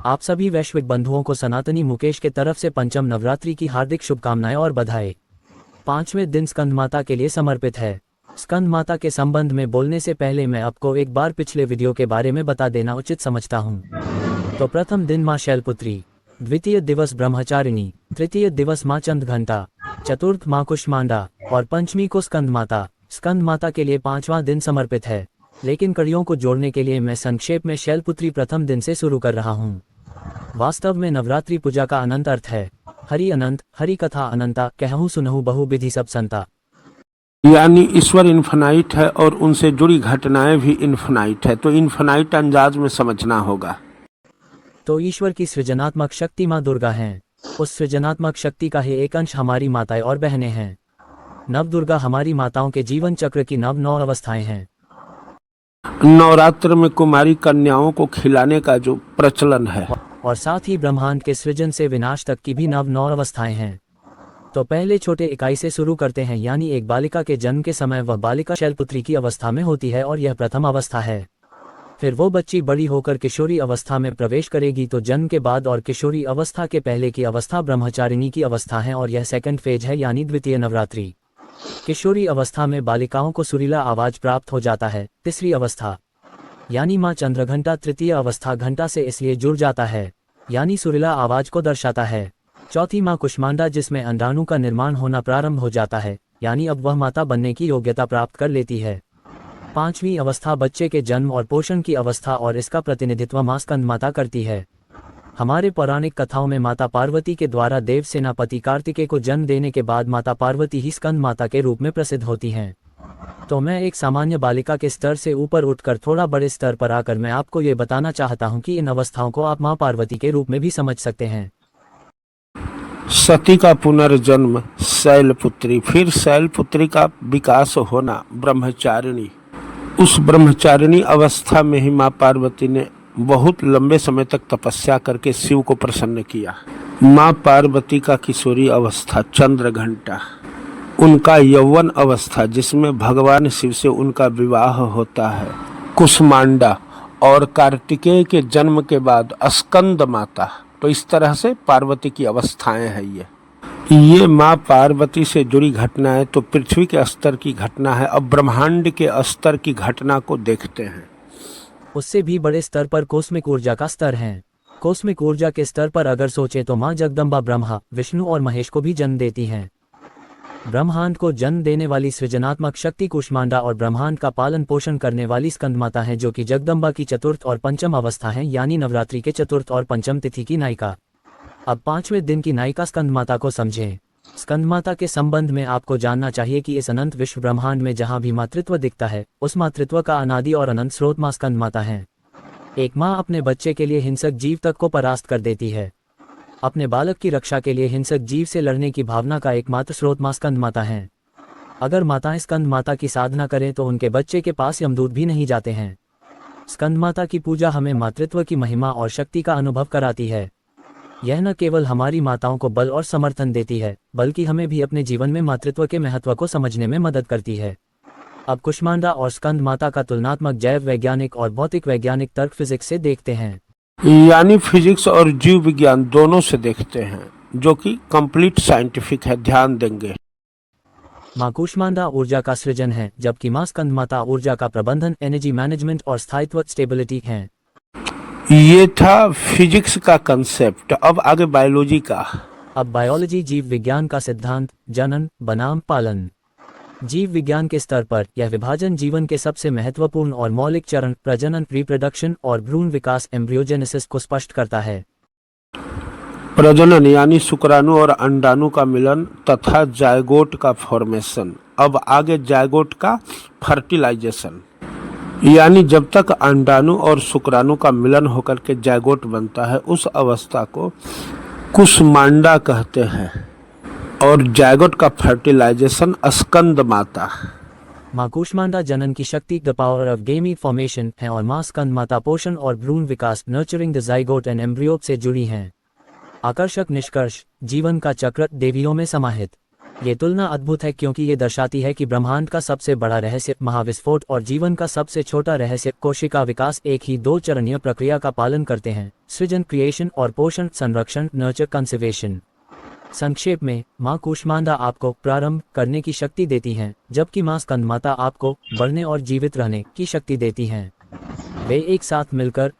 आप सभी वैश्विक बंधुओं को सनातनी मुकेश के तरफ से पंचम नवरात्रि की हार्दिक शुभकामनाएं और बधाई। पांचवें दिन स्कंद माता के लिए समर्पित है। स्कंद माता के संबंध में बोलने से पहले मैं आपको एक बार पिछले वीडियो के बारे में बता देना उचित समझता हूँ। तो प्रथम दिन माँ शैलपुत्री, द्वितीय दिवस ब्रह्मचारिणी, तृतीय दिवस माँ चंद्रघंटा, चतुर्थ माँ कुष्मांडा और पंचमी को स्कंद माता। स्कंद माता के लिए पांचवां दिन समर्पित है, लेकिन कड़ियों को जोड़ने के लिए मैं संक्षेप में शैलपुत्री प्रथम दिन से शुरू कर रहा हूँ। वास्तव में नवरात्रि पूजा का अनंत अर्थ है। हरि अनंत, हरि कथा अनंता, कहूँ सुनहु बहु विधि सब संता। यानी ईश्वर इन्फिनाइट है और उनसे जुड़ी घटनाएं भी इन्फिनाइट है, तो इन्फिनाइट अंदाज में समझना होगा। तो ईश्वर की सृजनात्मक शक्ति माँ दुर्गा हैं। उस सृजनात्मक शक्ति का ही एक अंश हमारी माताएं और बहनें हैं। नव दुर्गा हमारी माताओं के जीवन चक्र की नौ अवस्थाएं हैं। नवरात्र में कुमारी कन्याओं को खिलाने का जो प्रचलन है, और साथ ही ब्रह्मांड के सृजन से विनाश तक की भी नौ अवस्थाएं हैं। तो पहले छोटे इकाई से शुरू करते हैं, यानी एक बालिका के जन्म के समय वह बालिका शैलपुत्री की अवस्था में होती है और यह प्रथम अवस्था है। फिर वो बच्ची बड़ी होकर किशोरी अवस्था में प्रवेश करेगी, तो जन्म के बाद और किशोरी अवस्था के पहले की अवस्था ब्रह्मचारिणी की अवस्था है और यह सेकंड फेज है, यानी द्वितीय नवरात्रि। किशोरी अवस्था में बालिकाओं को सुरीला आवाज प्राप्त हो जाता है। तीसरी अवस्था यानी माँ चंद्रघंटा, तृतीय अवस्था घंटा से इसलिए जुड़ जाता है, यानी सुरीला आवाज को दर्शाता है। चौथी माँ कुष्मांडा, जिसमें अंडाणु का निर्माण होना प्रारंभ हो जाता है, यानी अब वह माता बनने की योग्यता प्राप्त कर लेती है। पांचवी अवस्था बच्चे के जन्म और पोषण की अवस्था, और इसका प्रतिनिधित्व माँ स्कंद माता करती है। हमारे पौराणिक कथाओं में माता पार्वती के द्वारा देव सेनापति कार्तिकेय को जन्म देने के बाद माता पार्वती ही स्कंद माता के रूप में प्रसिद्ध होती हैं। तो मैं एक सामान्य बालिका के स्तर से ऊपर उठकर थोड़ा बड़े स्तर पर आकर मैं आपको ये बताना चाहता हूँ कि इन अवस्थाओं को आप माँ पार्वती के रूप में भी समझ सकते हैं। सती का पुनर्जन्म शैलपुत्री, फिर शैलपुत्री का विकास होना ब्रह्मचारिणी। उस ब्रह्मचारिणी अवस्था में ही माँ पार्वती ने बहुत लंबे समय तक तपस्या करके शिव को प्रसन्न किया। माँ पार्वती का किशोरी अवस्था चंद्रघंटा, उनका यौवन अवस्था जिसमें भगवान शिव से उनका विवाह होता है कुष्मांडा, और कार्तिकेय के जन्म के बाद स्कंद माता। तो इस तरह से पार्वती की अवस्थाएं हैं। ये माँ पार्वती से जुड़ी घटनाएं तो पृथ्वी के स्तर की घटना है। अब ब्रह्मांड के स्तर की घटना को देखते हैं। उससे भी बड़े स्तर पर कॉस्मिक ऊर्जा का स्तर है। कॉस्मिक ऊर्जा के स्तर पर अगर सोचे तो माँ जगदम्बा ब्रह्मा, विष्णु और महेश को भी जन्म देती हैं। ब्रह्मांड को जन्म देने वाली सृजनात्मक शक्ति कुष्मांडा और ब्रह्मांड का पालन पोषण करने वाली स्कंद माता है, जो कि जगदम्बा की चतुर्थ और पंचम अवस्था है, यानी नवरात्रि के चतुर्थ और पंचम तिथि की नायिका। अब पांचवें दिन की नायिका स्कंद माता को समझें। स्कंद माता के संबंध में आपको जानना चाहिए कि इस अनंत विश्व ब्रह्मांड में जहां भी मातृत्व दिखता है, उस मातृत्व का अनादि और अनंत स्रोत माँ स्कंद माता है। एक माँ अपने बच्चे के लिए हिंसक जीव तक को परास्त कर देती है। अपने बालक की रक्षा के लिए हिंसक जीव से लड़ने की भावना का एकमात्र स्रोत माँ स्कंद माता है। अगर माताएं स्कंद माता की साधना करें तो उनके बच्चे के पास यमदूत भी नहीं जाते हैं। स्कंद माता की पूजा हमें मातृत्व की महिमा और शक्ति का अनुभव कराती है। यह न केवल हमारी माताओं को बल और समर्थन देती है, बल्कि हमें भी अपने जीवन में मातृत्व के महत्व को समझने में मदद करती है। अब कुष्मांडा और स्कंद माता का तुलनात्मक जैव वैज्ञानिक और भौतिक वैज्ञानिक तर्क फिजिक्स से देखते हैं, यानी फिजिक्स और जीव विज्ञान दोनों से देखते हैं, जो कि कंप्लीट साइंटिफिक है। ध्यान देंगे। माँ कुष्मांडा ऊर्जा का सृजन है, जबकि माँ स्कंद माता ऊर्जा का प्रबंधन, एनर्जी मैनेजमेंट और स्थायित्व, स्टेबिलिटी है। ये था फिजिक्स का कंसेप्ट। अब आगे बायोलॉजी का। अब बायोलॉजी जीव विज्ञान का सिद्धांत, जनन बनाम पालन। जीव विज्ञान के स्तर पर यह विभाजन जीवन के सबसे महत्वपूर्ण और मौलिक चरण प्रजनन, रिप्रोडक्शन और भ्रूण विकास, एम्ब्रियोजेनेसिस को स्पष्ट करता है। प्रजनन यानी शुक्राणु और अंडाणु का मिलन तथा जायगोट का फॉर्मेशन। अब आगे जायगोट का फर्टिलाइजेशन, यानी जब तक अंडाणु और शुक्राणु का मिलन होकर के जायगोट बनता है, उस अवस्था को कुष्मांडा कहते हैं। और जायगोट का फर्टिलाइजेशन स्कंद माता। माँ कुष्मांडा जनन की शक्ति, the power of gamete formation है, और माँ स्कंद माता पोषण और भ्रूण विकास, nurturing the zygote and embryo से जुड़ी हैं। आकर्षक निष्कर्ष, जीवन का चक्र देवियों में समाहित। ये तुलना अद्भुत है क्योंकि ये दर्शाती है कि ब्रह्मांड का सबसे बड़ा रहस्य महाविस्फोट और जीवन का सबसे छोटा रहस्य कोशिका विकास एक ही दो चरणीय प्रक्रिया का पालन करते हैं, सृजन क्रिएशन और पोषण संरक्षण नर्चर कंजर्वेशन। संक्षेप में, माँ कूष्मांडा आपको प्रारंभ करने की शक्ति देती हैं, जबकि माँ स्कंदमाता आपको बढ़ने और जीवित रहने की शक्ति देती हैं। वे एक साथ मिलकर